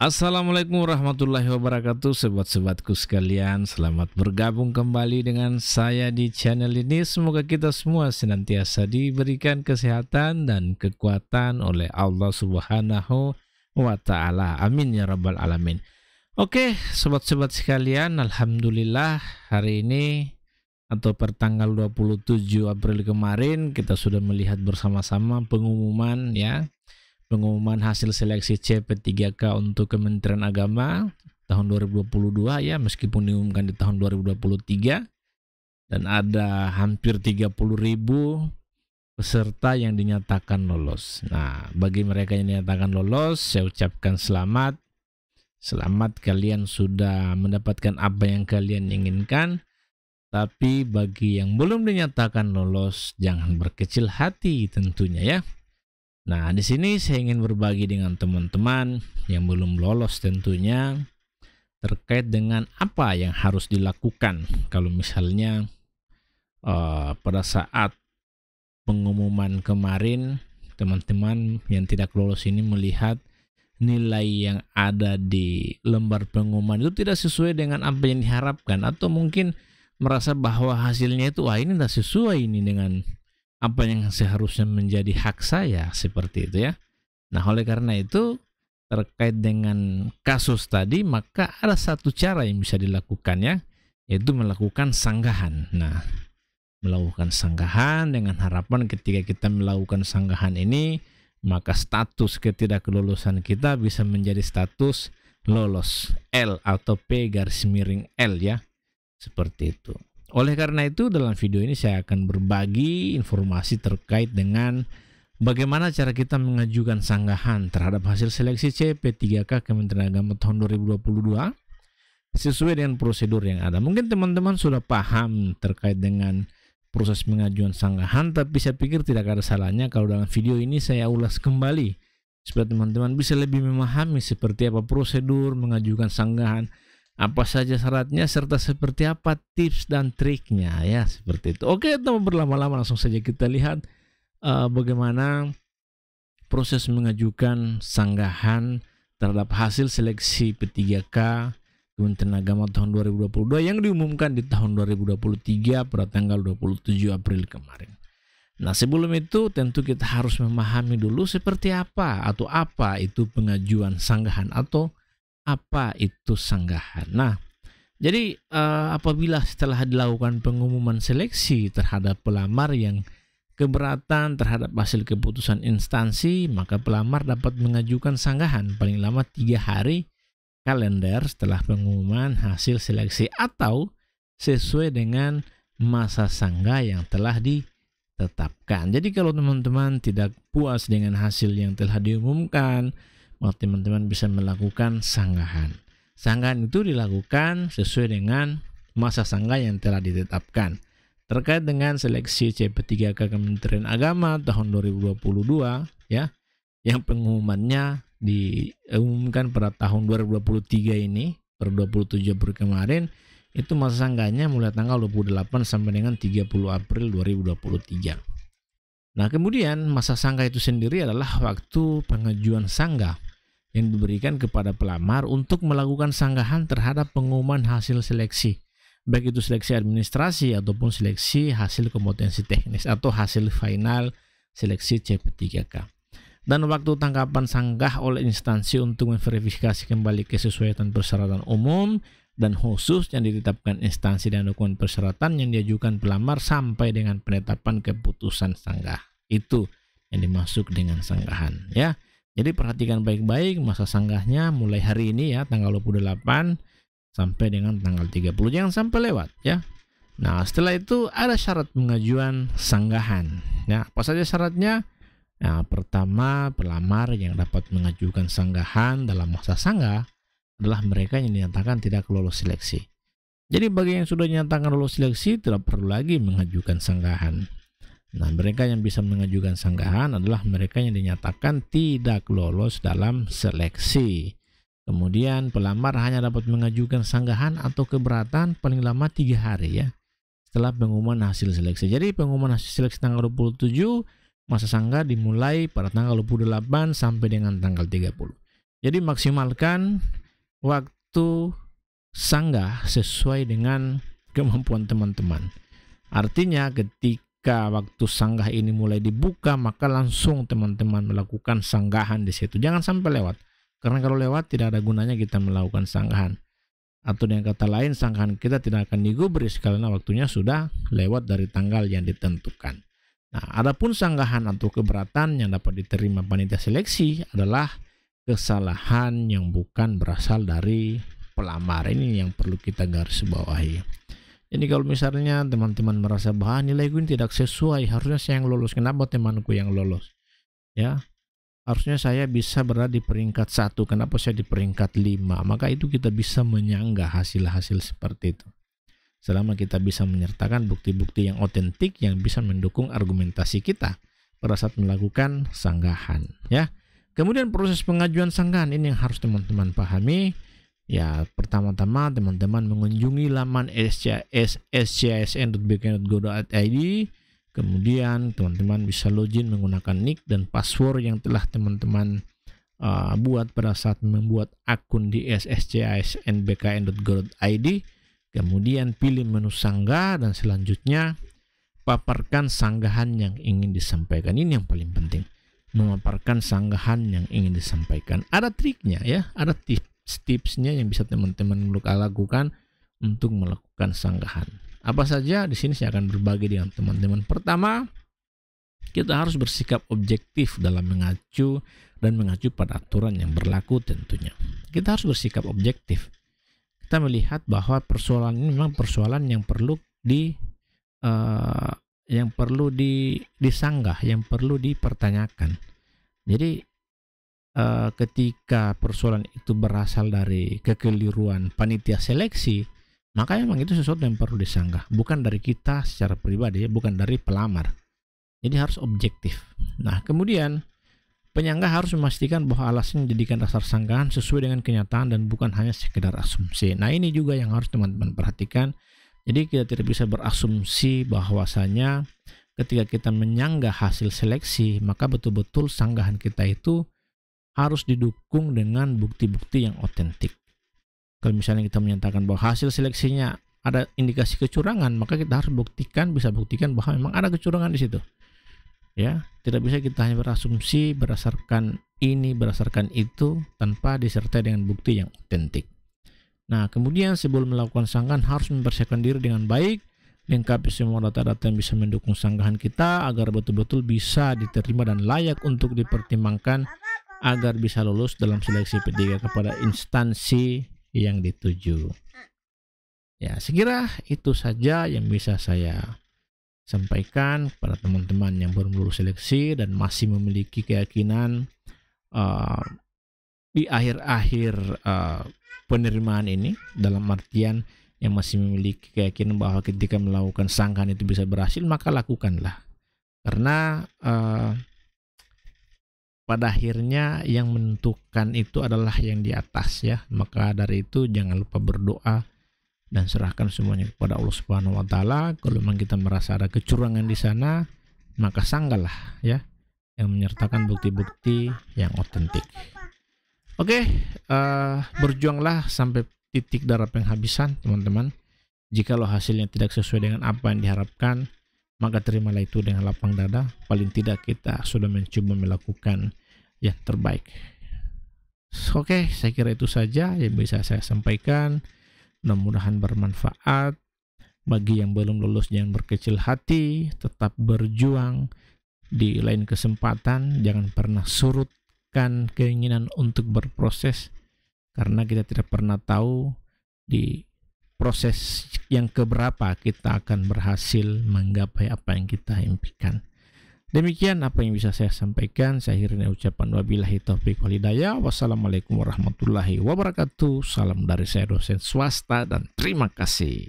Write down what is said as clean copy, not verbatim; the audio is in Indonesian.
Assalamualaikum warahmatullahi wabarakatuh, sobat-sobatku sekalian. Selamat bergabung kembali dengan saya di channel ini. Semoga kita semua senantiasa diberikan kesehatan dan kekuatan oleh Allah Subhanahu wa Ta'ala. Amin ya Rabbal 'Alamin. Oke, sobat-sobat sekalian, alhamdulillah hari ini atau pertanggal 27 April kemarin kita sudah melihat bersama-sama pengumuman hasil seleksi CP3K untuk Kementerian Agama tahun 2022 ya, meskipun diumumkan di tahun 2023, dan ada hampir 30.000 peserta yang dinyatakan lolos. Nah, bagi mereka yang dinyatakan lolos, saya ucapkan selamat. Selamat, kalian sudah mendapatkan apa yang kalian inginkan. Tapi bagi yang belum dinyatakan lolos, jangan berkecil hati tentunya ya. Nah, di sini saya ingin berbagi dengan teman-teman yang belum lolos tentunya terkait dengan apa yang harus dilakukan kalau misalnya pada saat pengumuman kemarin teman-teman yang tidak lolos ini melihat nilai yang ada di lembar pengumuman itu tidak sesuai dengan apa yang diharapkan, atau mungkin merasa bahwa hasilnya itu ini tidak sesuai ini dengan apa yang seharusnya menjadi hak saya, seperti itu ya. Nah, oleh karena itu terkait dengan kasus tadi, maka ada satu cara yang bisa dilakukan ya, yaitu melakukan sanggahan. Nah, melakukan sanggahan dengan harapan ketika kita melakukan sanggahan ini, maka status ketidakkelulusan kita bisa menjadi status lolos, L atau P_L ya, seperti itu. Oleh karena itu, dalam video ini saya akan berbagi informasi terkait dengan bagaimana cara kita mengajukan sanggahan terhadap hasil seleksi CP3K Kementerian Agama tahun 2022 sesuai dengan prosedur yang ada. Mungkin teman-teman sudah paham terkait dengan proses pengajuan sanggahan, tapi saya pikir tidak ada salahnya kalau dalam video ini saya ulas kembali supaya teman-teman bisa lebih memahami seperti apa prosedur mengajukan sanggahan, apa saja syaratnya, serta seperti apa tips dan triknya ya, seperti itu. Oke, tanpa berlama-lama langsung saja kita lihat bagaimana proses mengajukan sanggahan terhadap hasil seleksi P3K Kementerian Agama tahun 2022 yang diumumkan di tahun 2023 pada tanggal 27 April kemarin. Nah, sebelum itu tentu kita harus memahami dulu seperti apa atau apa itu pengajuan sanggahan atau apa itu sanggahan. Nah, jadi apabila setelah dilakukan pengumuman seleksi terhadap pelamar yang keberatan terhadap hasil keputusan instansi, maka pelamar dapat mengajukan sanggahan paling lama 3 hari kalender setelah pengumuman hasil seleksi atau sesuai dengan masa sanggah yang telah ditetapkan. Jadi kalau teman-teman tidak puas dengan hasil yang telah diumumkan, maka teman-teman bisa melakukan sanggahan. Sanggahan itu dilakukan sesuai dengan masa sanggah yang telah ditetapkan. Terkait dengan seleksi CP3K Kementerian Agama tahun 2022 ya, yang pengumumannya diumumkan pada tahun 2023 ini, per 27 April kemarin, itu masa sanggahnya mulai tanggal 28 sampai dengan 30 April 2023. Nah, kemudian masa sanggah itu sendiri adalah waktu pengajuan sanggah yang diberikan kepada pelamar untuk melakukan sanggahan terhadap pengumuman hasil seleksi, baik itu seleksi administrasi ataupun seleksi hasil kompetensi teknis atau hasil final seleksi CP3K. Dan waktu tanggapan sanggah oleh instansi untuk memverifikasi kembali kesesuaian persyaratan umum dan khusus yang ditetapkan instansi dan dokumen persyaratan yang diajukan pelamar sampai dengan penetapan keputusan sanggah. Itu yang dimaksud dengan sanggahan ya. Jadi perhatikan baik-baik masa sanggahnya mulai hari ini ya, tanggal 28 sampai dengan tanggal 30. Jangan sampai lewat ya. Nah, setelah itu ada syarat pengajuan sanggahan. Ya, apa saja syaratnya? Nah, pertama, pelamar yang dapat mengajukan sanggahan dalam masa sanggah adalah mereka yang dinyatakan tidak lolos seleksi. Jadi bagi yang sudah dinyatakan lolos seleksi tidak perlu lagi mengajukan sanggahan. Nah, mereka yang bisa mengajukan sanggahan adalah mereka yang dinyatakan tidak lolos dalam seleksi. Kemudian pelamar hanya dapat mengajukan sanggahan atau keberatan paling lama 3 hari ya setelah pengumuman hasil seleksi. Jadi pengumuman hasil seleksi tanggal 27, masa sanggah dimulai pada tanggal 28 sampai dengan tanggal 30. Jadi maksimalkan waktu sanggah sesuai dengan kemampuan teman-teman. Artinya ketika waktu sanggah ini mulai dibuka, maka langsung teman-teman melakukan sanggahan di situ. Jangan sampai lewat. Karena kalau lewat tidak ada gunanya kita melakukan sanggahan. Atau dengan kata lain, sanggahan kita tidak akan digubris karena waktunya sudah lewat dari tanggal yang ditentukan. Nah, adapun sanggahan atau keberatan yang dapat diterima panitia seleksi adalah kesalahan yang bukan berasal dari pelamar. Ini yang perlu kita garis bawahi. Jadi kalau misalnya teman-teman merasa bahwa nilai gue tidak sesuai, harusnya saya yang lolos, kenapa temanku yang lolos? Ya, harusnya saya bisa berada di peringkat 1, kenapa saya di peringkat 5? Maka itu kita bisa menyanggah hasil-hasil seperti itu. Selama kita bisa menyertakan bukti-bukti yang otentik yang bisa mendukung argumentasi kita pada saat melakukan sanggahan. Ya, kemudian proses pengajuan sanggahan ini yang harus teman-teman pahami. Ya, pertama-tama teman-teman mengunjungi laman sjsn.bkn.go.id. Kemudian teman-teman bisa login menggunakan nick dan password yang telah teman-teman buat pada saat membuat akun di sjsn.bkn.go.id. Kemudian pilih menu sanggah dan selanjutnya paparkan sanggahan yang ingin disampaikan. Ini yang paling penting, memaparkan sanggahan yang ingin disampaikan. Ada triknya ya, ada tipsnya yang bisa teman-teman lakukan untuk melakukan sanggahan. Apa saja di sini saya akan berbagi dengan teman-teman. Pertama, kita harus bersikap objektif dalam mengacu pada aturan yang berlaku tentunya. Kita harus bersikap objektif. Kita melihat bahwa persoalan ini memang persoalan yang perlu disanggah, yang perlu dipertanyakan. Jadi ketika persoalan itu berasal dari kekeliruan panitia seleksi, maka memang itu sesuatu yang perlu disanggah, bukan dari kita secara pribadi, bukan dari pelamar. Jadi harus objektif. Nah, kemudian penyanggah harus memastikan bahwa alasan yang dijadikan dasar sanggahan sesuai dengan kenyataan dan bukan hanya sekedar asumsi. Nah, ini juga yang harus teman-teman perhatikan. Jadi kita tidak bisa berasumsi bahwasanya ketika kita menyanggah hasil seleksi, maka betul-betul sanggahan kita itu harus didukung dengan bukti-bukti yang otentik. Kalau misalnya kita menyatakan bahwa hasil seleksinya ada indikasi kecurangan, maka kita harus bisa buktikan bahwa memang ada kecurangan di situ. Ya, tidak bisa kita hanya berasumsi berdasarkan ini, berdasarkan itu tanpa disertai dengan bukti yang otentik. Nah, kemudian sebelum melakukan sanggahan harus mempersiapkan diri dengan baik, lengkapi semua data-data yang bisa mendukung sanggahan kita agar betul-betul bisa diterima dan layak untuk dipertimbangkan agar bisa lulus dalam seleksi P3 kepada instansi yang dituju. Ya, sekira itu saja yang bisa saya sampaikan pada teman-teman yang belum lulus seleksi dan masih memiliki keyakinan di akhir-akhir penerimaan ini, dalam artian yang masih memiliki keyakinan bahwa ketika melakukan sanggahan itu bisa berhasil, maka lakukanlah. Karena pada akhirnya yang menentukan itu adalah yang di atas ya. Maka dari itu jangan lupa berdoa dan serahkan semuanya kepada Allah Subhanahu wa taala. Kalau memang kita merasa ada kecurangan di sana, maka sanggahlah ya, yang menyertakan bukti-bukti yang otentik. Oke, berjuanglah sampai titik darah penghabisan, teman-teman. Jikalau hasilnya tidak sesuai dengan apa yang diharapkan, maka terimalah itu dengan lapang dada. Paling tidak kita sudah mencoba melakukan yang terbaik. Oke, saya kira itu saja yang bisa saya sampaikan. Mudah-mudahan bermanfaat. Bagi yang belum lulus, jangan berkecil hati, tetap berjuang. Di lain kesempatan, jangan pernah surutkan keinginan untuk berproses, karena kita tidak pernah tahu di proses yang keberapa kita akan berhasil menggapai apa yang kita impikan. Demikian apa yang bisa saya sampaikan. Saya akhiri ucapan wabillahi taufiq wal hidayah. Wassalamualaikum warahmatullahi wabarakatuh. Salam dari saya, dosen swasta, dan terima kasih.